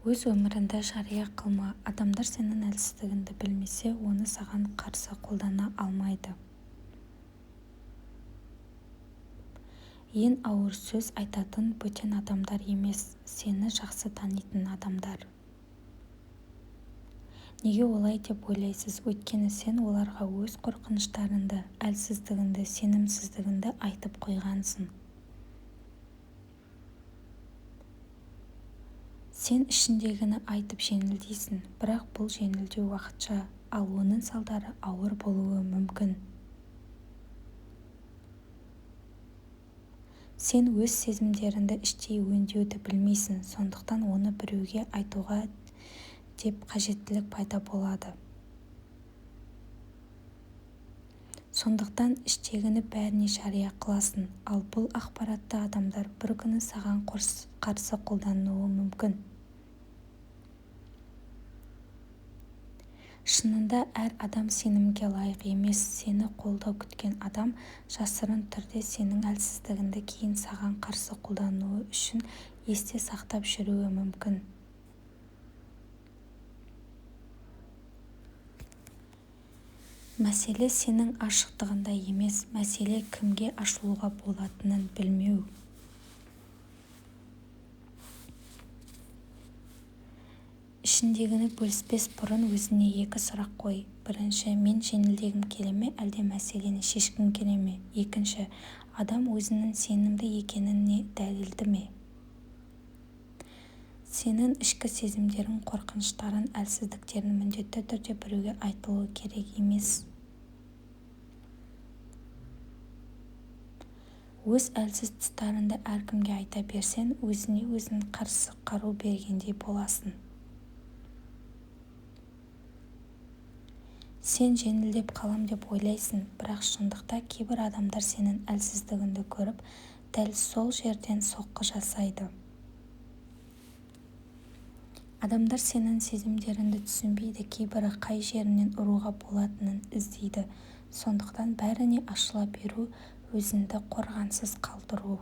Өз өміріңді жария қылма. Адамдар сенің әлсіздігіңді білмесе, оны саған қарсы қолдана алмайды. Ең ауыр сөз айтатын бөтен адамдар емес, сені жақсы танитын адамдар. Неге олай деп ойлайсыз? Өйткені сен оларға өз қорқыныштарыңды, әлсіздігіңді, сенімсіздігіңді айтып қойғансың. Сен ішіндегіні айтып жеңілдейсің, бірақ бұл жеңілдеу уақытша, ал оның салдары ауыр болуы мүмкін. Сен өз сезімдеріңді іштей өңдеуді білмейсің, сондықтан оны біреуге айтуға деп қажеттілік пайда болады. Сондықтан іштегіні бәріне жария қыласың, ал бұл ақпаратты адамдар бір күні саған қарсы қолдануы мүмкін. Шынында әр адам сенімге лайық емес, сені қолдау күткен адам жасырын түрде сенің әлсіздігіңді кейін саған қарсы қолдануы үшін есте сақтап жүруі мүмкін. Мәселе сенің ашықтығында емес, мәселе кімге ашылуға болатынын білмеу. Ішіндегіні бөліспес бұрын өзіне екі сұрақ қой. Бірінші, мен жеңілдегім келе ме, әлде мәселені шешкім келе ме? Екінші, адам өзінің сенімді екеніне дәлелді ме? Сенің ішкі сезімдерің, қорқыныштарың, әлсіздіктерің міндетті түрде біреуге айтылуы керек емес. Өз әлсіз тұстарыңды әркімге айта берсең, өзіне өзің қару бергендей боласың. Сен жеңілдеп қалам деп ойлайсың, бірақ шындықта кейбір адамдар сенің әлсіздігіңді көріп, дәл сол жерден соққы жасайды. Адамдар сенің сезімдеріңді түсінбейді, кейбірі қай жерінен ұруға болатынын іздейді. Сондықтан бәріне ашыла беру, өзіңді қорғансыз қалдыру.